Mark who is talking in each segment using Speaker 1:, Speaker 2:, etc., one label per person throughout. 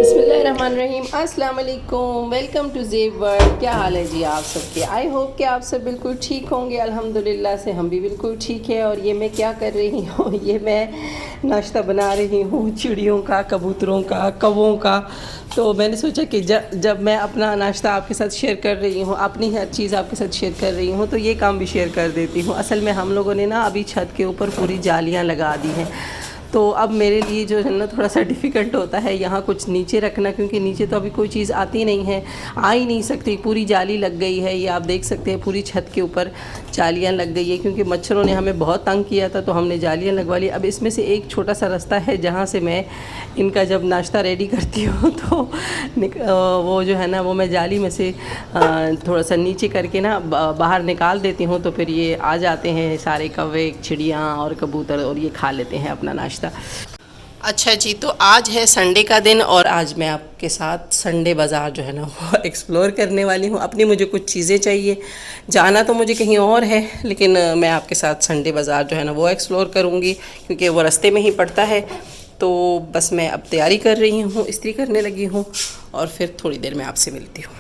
Speaker 1: बिस्मिल्लाहिर्रहमानिर्रहीम, अस्सलाम वालेकुम। Welcome to Zeb world. क्या हाल है जी आप सबके? आई होप कि आप सब बिल्कुल ठीक होंगे। अल्हम्दुलिल्लाह से हम भी बिल्कुल ठीक है। और ये मैं क्या कर रही हूँ, ये मैं नाश्ता बना रही हूँ चिड़ियों का, कबूतरों का, कौवों का। तो मैंने सोचा कि जब मैं अपना नाश्ता आपके साथ शेयर कर रही हूँ, अपनी हर चीज़ आपके साथ शेयर कर रही हूँ, तो ये काम भी शेयर कर देती हूँ। असल में हम लोगों ने ना अभी छत के ऊपर पूरी जालियाँ लगा दी हैं। तो अब मेरे लिए जो है ना थोड़ा सा डिफ़िकल्ट होता है यहाँ कुछ नीचे रखना, क्योंकि नीचे तो अभी कोई चीज़ आती नहीं है, आ ही नहीं सकती। पूरी जाली लग गई है, ये आप देख सकते हैं, पूरी छत के ऊपर जालियाँ लग गई है, क्योंकि मच्छरों ने हमें बहुत तंग किया था, तो हमने जालियाँ लगवा ली। अब इसमें से एक छोटा सा रास्ता है जहाँ से मैं इनका जब नाश्ता रेडी करती हूँ तो वो जो है ना वो मैं जाली में से थोड़ा सा नीचे करके ना बाहर निकाल देती हूँ, तो फिर ये आ जाते हैं सारे कौवे, चिड़ियाँ और कबूतर, और ये खा लेते हैं अपना नाश्ता। अच्छा जी, तो आज है संडे का दिन और आज मैं आपके साथ संडे बाज़ार जो है ना वो एक्सप्लोर करने वाली हूँ। अपनी मुझे कुछ चीज़ें चाहिए, जाना तो मुझे कहीं और है, लेकिन मैं आपके साथ संडे बाज़ार जो है ना वो एक्सप्लोर करूँगी, क्योंकि वो रास्ते में ही पड़ता है। तो बस मैं अब तैयारी कर रही हूँ, इस्त्री करने लगी हूँ, और फिर थोड़ी देर में आपसे मिलती हूँ।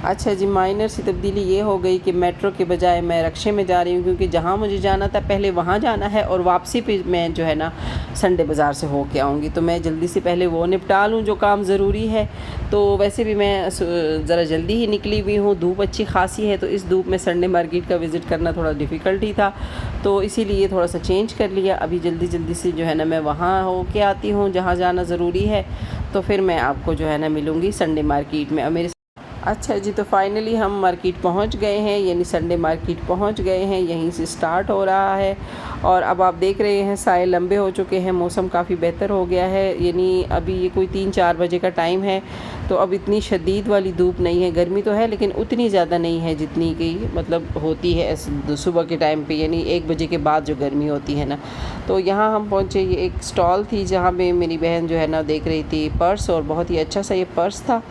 Speaker 1: अच्छा जी, माइनर सी तब्दीली ये हो गई कि मेट्रो के बजाय मैं रक्शे में जा रही हूँ, क्योंकि जहाँ मुझे जाना था पहले वहाँ जाना है, और वापसी पे मैं जो है ना संडे बाज़ार से होके आऊँगी। तो मैं जल्दी से पहले वो निपटा लूँ जो काम ज़रूरी है। तो वैसे भी मैं ज़रा जल्दी ही निकली हुई हूँ, धूप अच्छी खासी है, तो इस धूप में संडे मार्केट का विज़िट करना थोड़ा डिफ़िकल्ट ही था, तो इसीलिए थोड़ा सा चेंज कर लिया। अभी जल्दी जल्दी से जो है ना मैं वहाँ होके आती हूँ जहाँ जाना ज़रूरी है, तो फिर मैं आपको जो है ना मिलूँगी संडे मार्केट में। और मेरे अच्छा जी, तो फाइनली हम मार्केट पहुंच गए हैं, यानी संडे मार्केट पहुंच गए हैं। यहीं से स्टार्ट हो रहा है, और अब आप देख रहे हैं साए लंबे हो चुके हैं, मौसम काफ़ी बेहतर हो गया है। यानी अभी ये कोई 3-4 बजे का टाइम है, तो अब इतनी शदीद वाली धूप नहीं है। गर्मी तो है, लेकिन उतनी ज़्यादा नहीं है जितनी कि मतलब होती है सुबह के टाइम पे, यानी 1 बजे के बाद जो गर्मी होती है ना। तो यहाँ हम पहुँचे, ये एक स्टॉल थी जहाँ पे मेरी बहन जो है ना देख रही थी पर्स, और बहुत ही अच्छा सा ये पर्स था,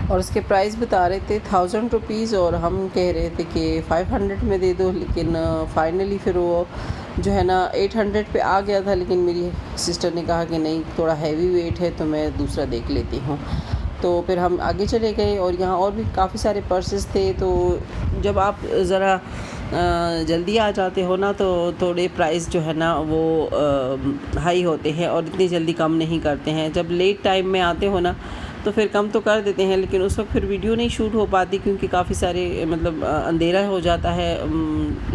Speaker 1: और उसके प्राइस बता रहे थे 1000 रुपीज़, और हम कह रहे थे कि 500 में दे दो। लेकिन फाइनली फिर वो जो है ना 800 पे आ गया था, लेकिन मेरी सिस्टर ने कहा कि नहीं, थोड़ा हैवी वेट है, तो मैं दूसरा देख लेती हूँ। तो फिर हम आगे चले गए, और यहाँ और भी काफ़ी सारे पर्सेस थे। तो जब आप ज़रा जल्दी आ जाते हो ना, तो थोड़े प्राइस जो है ना वो हाई होते हैं, और इतनी जल्दी कम नहीं करते हैं। जब लेट टाइम में आते हो ना तो फिर कम तो कर देते हैं, लेकिन उस वक्त फिर वीडियो नहीं शूट हो पाती, क्योंकि काफ़ी सारे मतलब अंधेरा हो जाता है,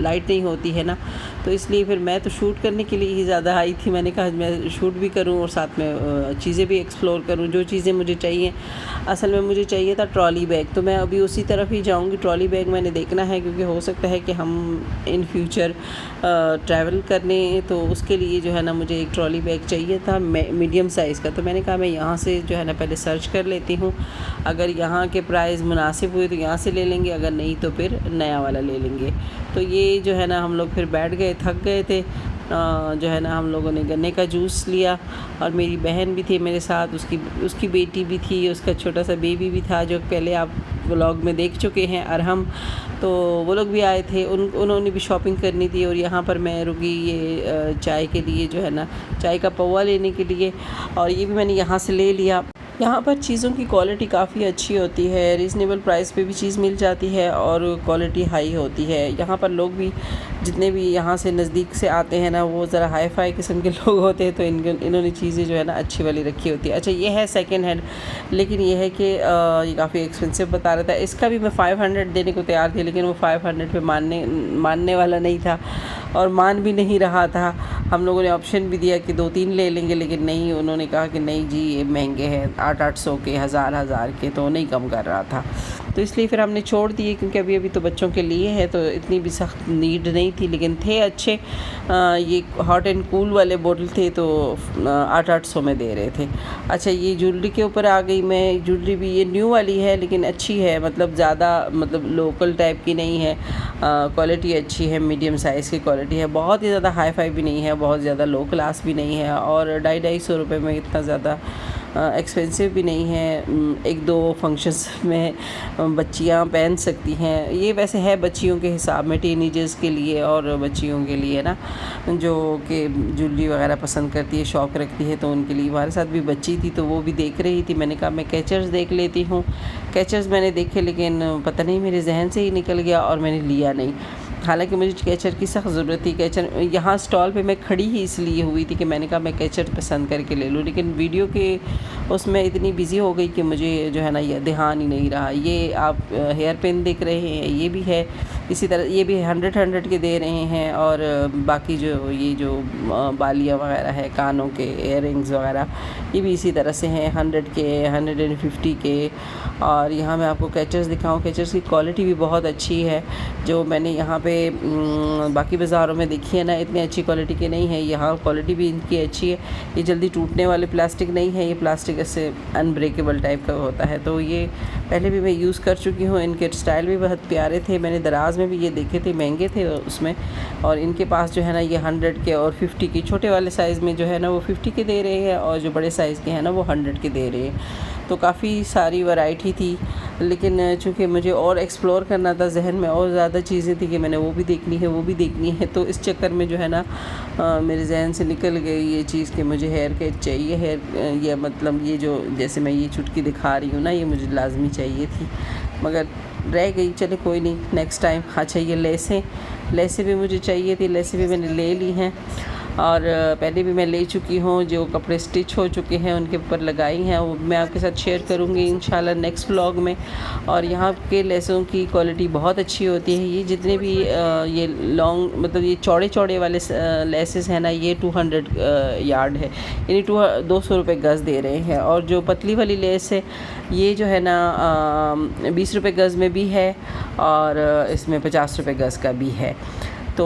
Speaker 1: लाइट नहीं होती है ना। तो इसलिए फिर मैं तो शूट करने के लिए ही ज़्यादा आई थी। मैंने कहा मैं शूट भी करूं और साथ में चीज़ें भी एक्सप्लोर करूं, जो चीज़ें मुझे चाहिए। असल में मुझे चाहिए था ट्रॉली बैग, तो मैं अभी उसी तरफ ही जाऊंगी। ट्रॉली बैग मैंने देखना है, क्योंकि हो सकता है कि हम इन फ्यूचर ट्रैवल करने, तो उसके लिए जो है ना मुझे एक ट्रॉली बैग चाहिए था मीडियम साइज़ का। तो मैंने कहा मैं यहाँ से जो है ना पहले सर्च कर लेती हूँ, अगर यहाँ के प्राइस मुनासिब हुए तो यहाँ से ले लेंगे, अगर नहीं तो फिर नया वाला ले लेंगे। तो ये जो है ना हम लोग फिर बैठ गए, थक गए थे। जो है ना हम लोगों ने गन्ने का जूस लिया, और मेरी बहन भी थी मेरे साथ, उसकी बेटी भी थी, उसका छोटा सा बेबी भी था, जो पहले आप व्लॉग में देख चुके हैं, अरहम। तो वो लोग भी आए थे, उन्होंने भी शॉपिंग करनी थी। और यहाँ पर मैं रुकी ये चाय के लिए, जो है ना चाय का पौवा लेने के लिए, और ये भी मैंने यहाँ से ले लिया। यहाँ पर चीज़ों की क्वालिटी काफ़ी अच्छी होती है, रीज़नेबल प्राइस पे भी चीज़ मिल जाती है, और क्वालिटी हाई होती है। यहाँ पर लोग भी जितने भी यहाँ से नज़दीक से आते हैं ना, वो ज़रा हाई फाई किस्म के लोग होते हैं, तो इन्होंने चीज़ें जो है ना अच्छी वाली रखी होती है। अच्छा, ये है सेकंड हैंड, लेकिन ये है कि ये काफ़ी एक्सपेंसिव बता रहा था। इसका भी मैं 500 देने को तैयार थी, लेकिन वो 500 पे मानने वाला नहीं था, और मान भी नहीं रहा था। हम लोगों ने ऑप्शन भी दिया कि 2-3 ले लेंगे, लेकिन नहीं, उन्होंने कहा कि नहीं जी ये महंगे हैं, 800 के, 1000 के, तो नहीं कम कर रहा था। तो इसलिए फिर हमने छोड़ दिए, क्योंकि अभी तो बच्चों के लिए है, तो इतनी भी सख्त नीड नहीं थी, लेकिन थे अच्छे। ये हॉट एंड कूल वाले बोतल थे, तो 800 में दे रहे थे। अच्छा, ये ज्वेलरी के ऊपर आ गई मैं। ज्वेलरी भी ये न्यू वाली है, लेकिन अच्छी है, मतलब ज़्यादा मतलब लोकल टाइप की नहीं है, क्वालिटी अच्छी है, मीडियम साइज़ की क्वालिटी है, बहुत ही ज़्यादा हाई फाई भी नहीं है, बहुत ज़्यादा लो क्लास भी नहीं है, और 250-250 रुपये में इतना ज़्यादा एक्सपेंसिव भी नहीं है, एक दो फंक्शंस में बच्चियां पहन सकती हैं। ये वैसे है बच्चियों के हिसाब में, टीनेजर्स के लिए और बच्चियों के लिए ना, जो कि ज्वेलरी वगैरह पसंद करती है, शौक़ रखती है, तो उनके लिए। हमारे साथ भी बच्ची थी तो वो भी देख रही थी, मैंने कहा मैं कैचर्स देख लेती हूँ। कैचर्स मैंने देखे लेकिन पता नहीं मेरे जहन से ही निकल गया और मैंने लिया नहीं। हालांकि मुझे कैचर की सख्त ज़रूरत थी। कैचर यहाँ स्टॉल पे मैं खड़ी ही इसलिए हुई थी कि मैंने कहा मैं कैचर पसंद करके ले लूँ, लेकिन वीडियो के उसमें इतनी बिज़ी हो गई कि मुझे जो है ना ये ध्यान ही नहीं रहा। ये आप हेयर पिन देख रहे हैं, ये भी है इसी तरह, ये भी 100 के दे रहे हैं। और बाकी जो बालियाँ वगैरह है, कानों के इयररिंग्स वगैरह, ये भी इसी तरह से हैं 100 के, 150 के। और यहाँ मैं आपको कैचर्स दिखाऊँ, कैचर्स की क्वालिटी भी बहुत अच्छी है। जो मैंने यहाँ पे बाकी बाज़ारों में देखी है ना, इतनी अच्छी क्वालिटी की नहीं है। यहाँ क्वालिटी भी इनकी अच्छी है। ये जल्दी टूटने वाले प्लास्टिक नहीं है, ये प्लास्टिक ऐसे अनब्रेकेबल टाइप का होता है। तो ये पहले भी मैं यूज़ कर चुकी हूँ। इनके स्टाइल भी बहुत प्यारे थे, मैंने दराज में भी ये देखे थे, महंगे थे उसमें। और इनके पास जो है ना ये 100 के और 50 के, छोटे वाले साइज़ में जो है ना वो 50 के दे रहे हैं, और जो बड़े साइज़ के हैं ना वो 100 के दे रहे हैं। तो काफ़ी सारी वैरायटी थी, लेकिन चूँकि मुझे और एक्सप्लोर करना था, जहन में और ज़्यादा चीज़ें थी कि मैंने वो भी देखनी है, वो भी देखनी है। तो इस चक्कर में जो है ना मेरे जहन से निकल गई ये चीज़ कि मुझे हेयर कैच चाहिए। ये मतलब ये जो जैसे मैं ये चुटकी दिखा रही हूँ ना, ये मुझे लाजमी चाहिए थी, मगर रह गई। चले कोई नहीं, नेक्स्ट टाइम। अच्छा, ये लेसें भी मुझे चाहिए थी, लेसें भी मैंने ले ली हैं। और पहले भी मैं ले चुकी हूँ, जो कपड़े स्टिच हो चुके हैं उनके ऊपर लगाई हैं, वो मैं आपके साथ शेयर करूँगी इंशाल्लाह नेक्स्ट व्लॉग में। और यहाँ के लेसों की क्वालिटी बहुत अच्छी होती है। ये जितने भी ये लॉन्ग मतलब ये चौड़े चौड़े वाले लेसेस हैं ना, ये 200 यार्ड है, यानी 200 रुपये गज़ दे रहे हैं। और जो पतली वाली लेस है ये जो है ना 20 रुपये गज़ में भी है, और इसमें 50 रुपये गज़ का भी है। तो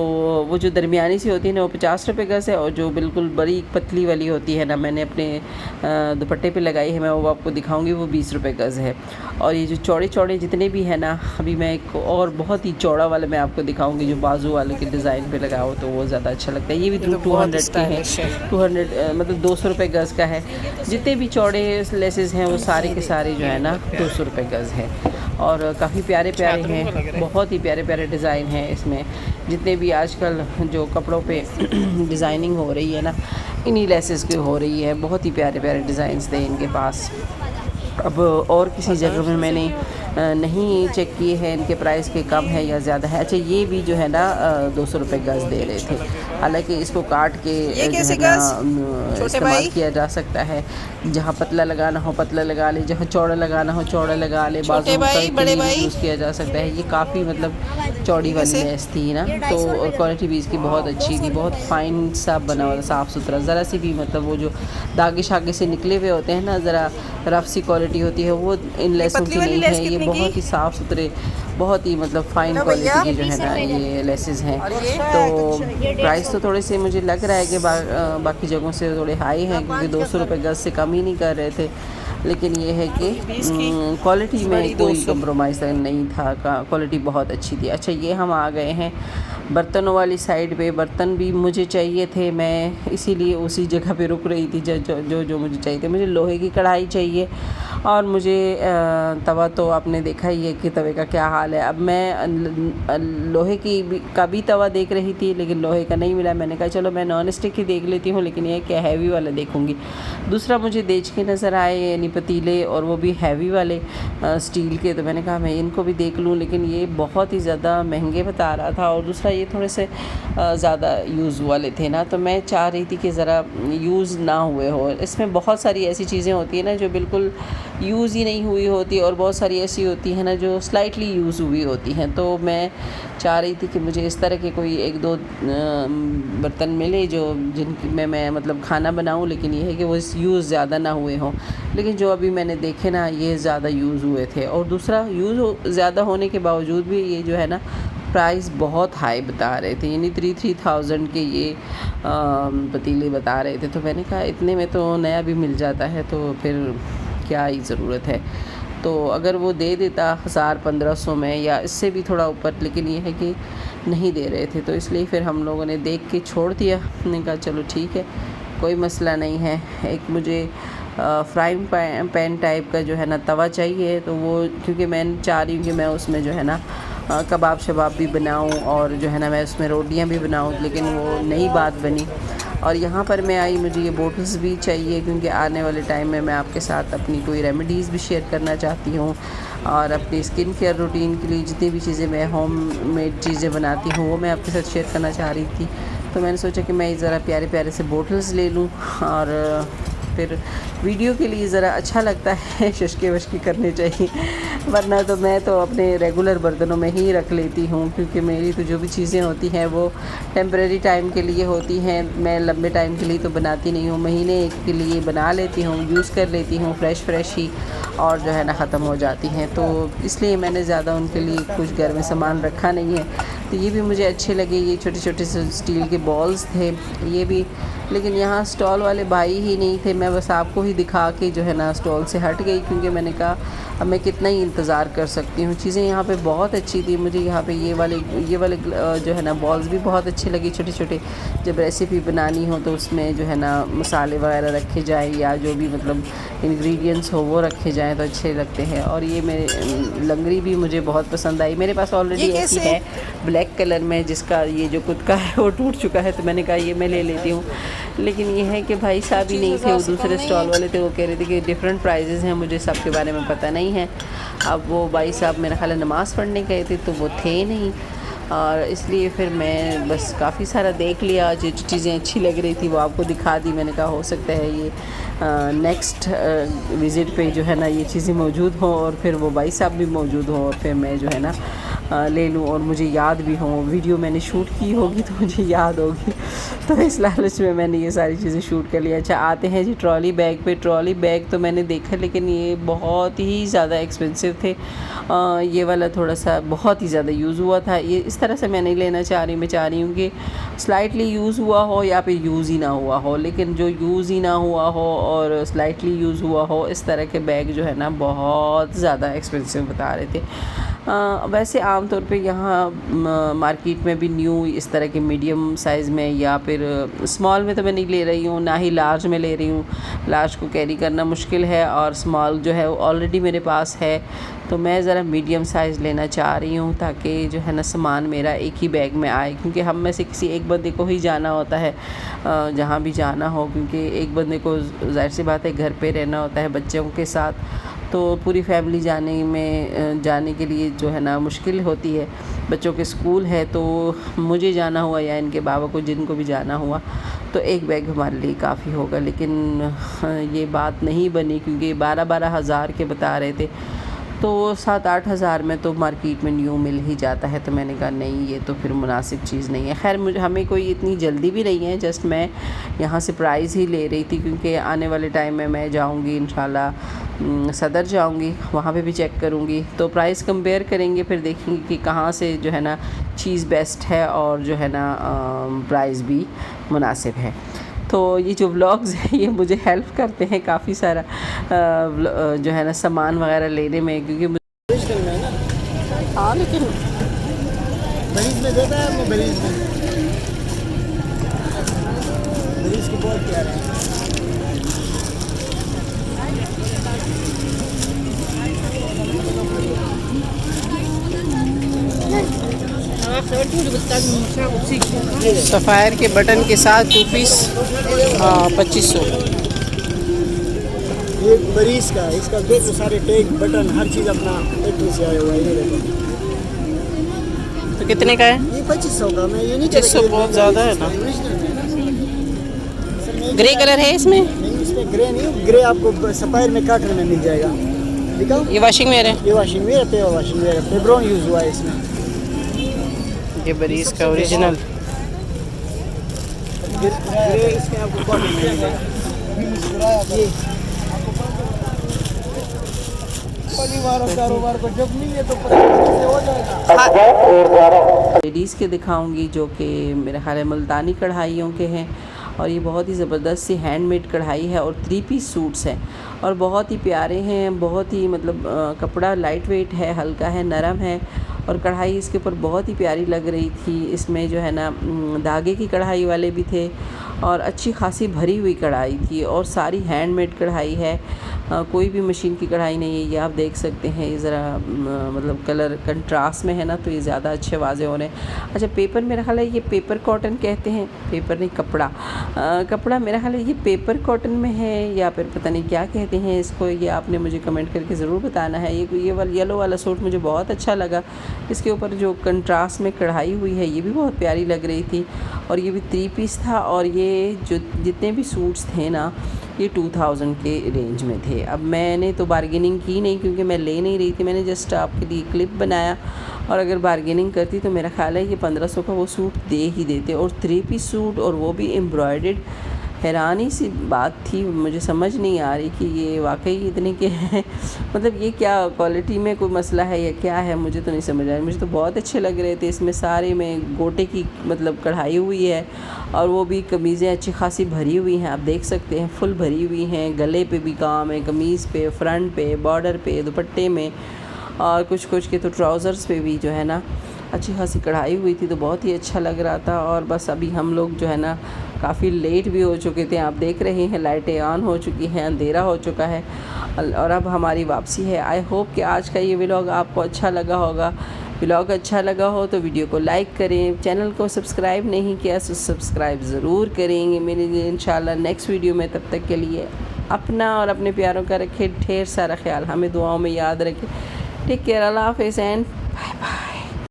Speaker 1: वो जो दरमियानी सी होती है ना वो 50 रुपये गज़ है, और जो बिल्कुल बड़ी पतली वाली होती है ना, मैंने अपने दुपट्टे पे लगाई है, मैं वो आपको दिखाऊंगी, वो 20 रुपये गज़ है। और ये जो चौड़े चौड़े जितने भी है ना, अभी मैं एक और बहुत ही चौड़ा वाला मैं आपको दिखाऊंगी, जो बाजू वाले के डिज़ाइन पे लगाओ तो वो ज़्यादा अच्छा लगता है। ये भी 200 के हैं, 200 मतलब 200 रुपये गज़ का है। जितने भी चौड़े लेसेस हैं वो सारे के सारे जो है ना 200 रुपये गज़ है। और काफ़ी प्यारे प्यारे हैं, बहुत ही प्यारे प्यारे डिज़ाइन हैं इसमें। जितने भी आजकल जो कपड़ों पे डिज़ाइनिंग हो रही है ना, इन्हीं लेसेस की हो रही है। बहुत ही प्यारे प्यारे डिज़ाइंस थे इनके पास। अब और किसी जगह में मैंने नहीं चेक किए हैं इनके प्राइस के कम है या ज़्यादा है। अच्छा, ये भी जो है ना 200 रुपये गज़ दे रहे थे। हालांकि इसको काट के इस्तेमाल किया जा सकता है। जहाँ पतला लगाना हो पतला लगा ले, जहाँ चौड़ा लगाना हो चौड़ा लगा ले, बाजू का यूज़ किया जा सकता है। ये काफ़ी मतलब चौड़ी वाली लेस थी ना, तो और क्वालिटी भी इसकी बहुत अच्छी थी, बहुत फ़ाइन सा बना हुआ, साफ़ सुथरा। ज़रा सी भी मतलब वो जो दागे शागे से निकले हुए होते हैं ना, ज़रा रफ़ सी क्वालिटी होती है, वो इन लेसों की नहीं है। ये बहुत ही साफ़ सुथरे, बहुत ही मतलब फ़ाइन क्वालिटी की जो है ना ये लेसेस हैं। तो प्राइस तो थोड़े से मुझे लग रहा है कि बाकी जगहों से थोड़े हाई हैं, क्योंकि 200 रुपये गज़ से कम ही नहीं कर रहे थे। लेकिन ये है कि क्वालिटी में कोई कंप्रोमाइज़ नहीं था, क्वालिटी बहुत अच्छी थी। अच्छा, ये हम आ गए हैं बर्तनों वाली साइड पे। बर्तन भी मुझे चाहिए थे, मैं इसीलिए उसी जगह पे रुक रही थी जो मुझे चाहिए थे। मुझे लोहे की कढ़ाई चाहिए, और मुझे तवा तो आपने देखा ही है कि तवे का क्या हाल है। अब मैं लोहे का भी तवा देख रही थी, लेकिन लोहे का नहीं मिला। मैंने कहा चलो मैं नॉन स्टिक ही देख लेती हूँ, लेकिन ये क्या हैवी वाला देखूँगी। दूसरा मुझे देचके नज़र आए, यानी पतीले, और वो भी हैवी वाले स्टील के। तो मैंने कहा मैं इनको भी देख लूँ, लेकिन ये बहुत ही ज़्यादा महंगे बता रहा था, और दूसरा ये थोड़े से ज़्यादा यूज़ वाले थे ना, तो मैं चाह रही थी कि ज़रा यूज़ ना हुए हो। इसमें बहुत सारी ऐसी चीज़ें होती हैं ना जो बिल्कुल यूज़ ही नहीं हुई होती, और बहुत सारी ऐसी होती हैं ना जो स्लाइटली यूज़ हुई होती हैं। तो मैं चाह रही थी कि मुझे इस तरह के कोई एक दो बर्तन मिले जो जिनकी मैं मतलब खाना बनाऊं, लेकिन ये है कि वो यूज़ ज़्यादा ना हुए हों। लेकिन जो अभी मैंने देखे ना, ये ज़्यादा यूज़ हुए थे। और दूसरा, यूज़ ज़्यादा होने के बावजूद भी ये जो है ना प्राइस बहुत हाई बता रहे थे, यानी 3,000 के ये पतीले बता रहे थे। तो मैंने कहा इतने में तो नया भी मिल जाता है, तो फिर क्या ही ज़रूरत है। तो अगर वो दे देता 1000-1500 में या इससे भी थोड़ा ऊपर, लेकिन ये है कि नहीं दे रहे थे, तो इसलिए फिर हम लोगों ने देख के छोड़ दिया। मैंने कहा चलो ठीक है, कोई मसला नहीं है। एक मुझे फ्राइंग पैन टाइप का जो है ना तवा चाहिए। तो वो क्योंकि मैं चाह रही हूँ कि मैं उसमें जो है ना कबाब शबाब भी बनाऊँ और जो है ना मैं उसमें रोटियां भी बनाऊँ, लेकिन वो नई बात बनी। और यहाँ पर मैं आई, मुझे ये बोटल्स भी चाहिए क्योंकि आने वाले टाइम में मैं आपके साथ अपनी कोई रेमेडीज़ भी शेयर करना चाहती हूँ और अपनी स्किन केयर रूटीन के लिए जितनी भी चीज़ें मैं होम मेड चीज़ें बनाती हूँ वो मैं आपके साथ शेयर करना चाह रही थी। तो मैंने सोचा कि मैं ज़रा प्यारे प्यारे से बोटल्स ले लूँ और फिर वीडियो के लिए ज़रा अच्छा लगता है, शशके वशके करने चाहिए, वरना तो मैं तो अपने रेगुलर बर्तनों में ही रख लेती हूँ क्योंकि मेरी तो जो भी चीज़ें होती हैं वो टेम्परेरी टाइम के लिए होती हैं। मैं लंबे टाइम के लिए तो बनाती नहीं हूँ, महीने एक के लिए बना लेती हूँ, यूज़ कर लेती हूँ फ्रेश ही, और जो है ना ख़त्म हो जाती हैं। तो इसलिए मैंने ज़्यादा उनके लिए कुछ घर में सामान रखा नहीं है। तो ये भी मुझे अच्छे लगे, ये छोटे छोटे से स्टील के बॉल्स थे ये भी, लेकिन यहाँ स्टॉल वाले भाई ही नहीं थे। मैं बस आपको ही दिखा के जो है ना स्टॉल से हट गई क्योंकि मैंने कहा अब मैं कितना ही इंतज़ार कर सकती हूँ। चीज़ें यहाँ पे बहुत अच्छी थी, मुझे यहाँ पे ये वाले जो है ना बॉल्स भी बहुत अच्छे लगे, छोटे छोटे। जब रेसिपी बनानी हो तो उसमें जो है ना मसाले वगैरह रखे जाएँ या जो भी मतलब इंग्रेडिएंट्स हो वो रखे जाएँ तो अच्छे लगते हैं। और ये मेरे लंगड़ी भी मुझे बहुत पसंद आई। मेरे पास ऑलरेडी ऐसी है ब्लैक कलर में जिसका ये जो खुद का है वो टूट चुका है, तो मैंने कहा ये मैं ले लेती हूँ। लेकिन ये है कि भाई साहब ही नहीं थे, वो दूसरे स्टॉल वाले थे, वो कह रहे थे कि डिफरेंट प्राइजेज़ हैं, मुझे सब के बारे में पता नहीं है। अब वो भाई साहब मेरा ख्याल है नमाज़ पढ़ने गए थे तो वो थे नहीं, और इसलिए फिर मैं बस काफ़ी सारा देख लिया, जो चीज़ें अच्छी लग रही थी वो आपको दिखा दी। मैंने कहा हो सकता है ये नेक्स्ट विज़िट पे जो है ना ये चीज़ें मौजूद हों और फिर वो भाई साहब भी मौजूद हों और फिर मैं जो है ना ले लूँ और मुझे याद भी हो। वीडियो मैंने शूट की होगी तो मुझे याद होगी, तो इस लालच में मैंने ये सारी चीज़ें शूट कर लिया। अच्छा, आते हैं जी ट्रॉली बैग पे। ट्रॉली बैग तो मैंने देखा लेकिन ये बहुत ही ज़्यादा एक्सपेंसिव थे। ये वाला थोड़ा सा बहुत ही ज़्यादा यूज़ हुआ था। ये इस तरह से मैं नहीं लेना चाह रही, मैं चाह रही हूँ कि स्लाइटली यूज़ हुआ हो या फिर यूज़ ही ना हुआ हो, लेकिन जो यूज़ ही ना हुआ हो और स्लाइटली यूज़ हुआ हो इस तरह के बैग जो है ना बहुत ज़्यादा एक्सपेंसिव बता रहे थे। वैसे आम तौर पे यहाँ मार्केट में भी न्यू इस तरह के मीडियम साइज़ में या फिर स्मॉल में तो मैं नहीं ले रही हूँ, ना ही लार्ज में ले रही हूँ। लार्ज को कैरी करना मुश्किल है और स्मॉल जो है वो ऑलरेडी मेरे पास है, तो मैं ज़रा मीडियम साइज़ लेना चाह रही हूँ ताकि जो है ना सामान मेरा एक ही बैग में आए, क्योंकि हम में से किसी एक बंदे को ही जाना होता है जहाँ भी जाना हो, क्योंकि एक बंदे को ज़ाहिर सी बात है घर पे रहना होता है बच्चों के साथ, तो पूरी फैमिली जाने के लिए जो है ना मुश्किल होती है। बच्चों के स्कूल है तो मुझे जाना हुआ या इनके बाबा को जिनको भी जाना हुआ तो एक बैग हमारे लिए काफ़ी होगा, लेकिन ये बात नहीं बनी क्योंकि 12-12 हज़ार के बता रहे थे, तो 7-8 हज़ार में तो मार्केट में न्यू मिल ही जाता है। तो मैंने कहा नहीं, ये तो फिर मुनासिब चीज़ नहीं है। खैर हमें कोई इतनी जल्दी भी नहीं है, जस्ट मैं यहाँ से प्राइस ही ले रही थी क्योंकि आने वाले टाइम में मैं जाऊँगी इंशाल्लाह सदर जाऊँगी, वहाँ पे भी चेक करूँगी तो प्राइस कंपेयर करेंगे, फिर देखेंगे कि कहाँ से जो है ना चीज़ बेस्ट है और जो है ना प्राइस भी मुनासिब है। तो ये जो व्लॉग्स हैं ये मुझे हेल्प करते हैं काफ़ी सारा जो है ना सामान वगैरह लेने में, क्योंकि मुझे हाँ लेकिन
Speaker 2: बरीज में देता है वो बरीज में बरीज की बहुत प्यार है।
Speaker 1: सफ़ायर के बटन के साथ 2 पीस 2500।
Speaker 2: ये बरीज का, इसका देखो सारे टैग बटन हर चीज़ अपना फैक्ट्री से आया हुआ है। ये देखो
Speaker 1: तो कितने का है?
Speaker 2: ये 2500 का। मैं ये नहीं
Speaker 1: 2500 बहुत ज़्यादा है ना। ग्रे कलर है इसमें?
Speaker 2: नहीं, इसमें ग्रे नहीं, ग्रे आपको सफ़ायर में काटन में मिल जाएगा। दिखाओ,
Speaker 1: ये वॉशिंग वेयर है?
Speaker 2: ये वॉशिंग वेयर पे वॉशिंग वेयर फेब्रॉन यूज़ हुआ है इसमें।
Speaker 1: ये बरीज का ओरिजिनल
Speaker 2: ग्रे इसमें आपको कॉटन में मिल जाएगा। ये कारोबार को जब नहीं है तो हो जाएगा।
Speaker 1: लेडीज़ के दिखाऊंगी जो कि मेरा ख्याल है मुल्तानी कढ़ाइयों के हैं, और ये बहुत ही ज़बरदस्त सी हैंडमेड कढ़ाई है और 3 पीस सूट्स हैं और बहुत ही प्यारे हैं। बहुत ही मतलब कपड़ा लाइट वेट है, हल्का है, नरम है और कढ़ाई इसके ऊपर बहुत ही प्यारी लग रही थी। इसमें जो है ना धागे की कढ़ाई वाले भी थे और अच्छी खासी भरी हुई कढ़ाई थी और सारी हैंडमेड कढ़ाई है, कोई भी मशीन की कढ़ाई नहीं है। ये आप देख सकते हैं, ये ज़रा मतलब कलर कंट्रास्ट में है ना, तो ये ज़्यादा अच्छे वाजे हो रहे हैं। अच्छा, पेपर मेरा ख्याल है ये पेपर कॉटन कहते हैं, पेपर नहीं कपड़ा, कपड़ा मेरा ख्याल है ये पेपर कॉटन में है या फिर पता नहीं क्या कहते हैं इसको, ये आपने मुझे कमेंट करके ज़रूर बताना है। ये वाला येलो वाला सूट मुझे बहुत अच्छा लगा, इसके ऊपर जो कंट्रास्ट में कढ़ाई हुई है ये भी बहुत प्यारी लग रही थी। और ये भी 3 पीस था और ये जो जितने भी सूट्स थे ना ये 2000 के रेंज में थे। अब मैंने तो बार्गेनिंग की नहीं क्योंकि मैं ले नहीं रही थी, मैंने जस्ट आपके लिए क्लिप बनाया, और अगर बार्गेनिंग करती तो मेरा ख्याल है ये 1500 का वो सूट दे ही देते। और 3 पीस सूट और वो भी एम्ब्रॉयडर्ड, हैरानी सी बात थी, मुझे समझ नहीं आ रही कि ये वाकई इतने के हैं, मतलब ये क्या क्वालिटी में कोई मसला है या क्या है, मुझे तो नहीं समझ आ रही। मुझे तो बहुत अच्छे लग रहे थे, इसमें सारे में गोटे की मतलब कढ़ाई हुई है और वो भी कमीज़ें अच्छी खासी भरी हुई हैं, आप देख सकते हैं फुल भरी हुई हैं, गले पे भी काम है, कमीज़ पे, फ्रंट पे, बॉर्डर पे, दुपट्टे में, और कुछ कुछ के तो ट्राउज़र्स पे भी जो है ना अच्छी खासी कढ़ाई हुई थी, तो बहुत ही अच्छा लग रहा था। और बस अभी हम लोग जो है ना काफ़ी लेट भी हो चुके थे, आप देख रहे हैं लाइटें ऑन हो चुकी हैं, अंधेरा हो चुका है और अब हमारी वापसी है। आई होप कि आज का ये व्लॉग आपको अच्छा लगा होगा। व्लॉग अच्छा लगा हो तो वीडियो को लाइक करें, चैनल को सब्सक्राइब नहीं किया तो सब्सक्राइब ज़रूर करेंगे मेरे लिए इंशाल्लाह नेक्स्ट वीडियो में। तब तक के लिए अपना और अपने प्यारों का रखें ढेर सारा ख्याल, हमें दुआओं में याद रखें। टेक केयर, अल्लाह हाफ़िज़ एंड बाय बाय।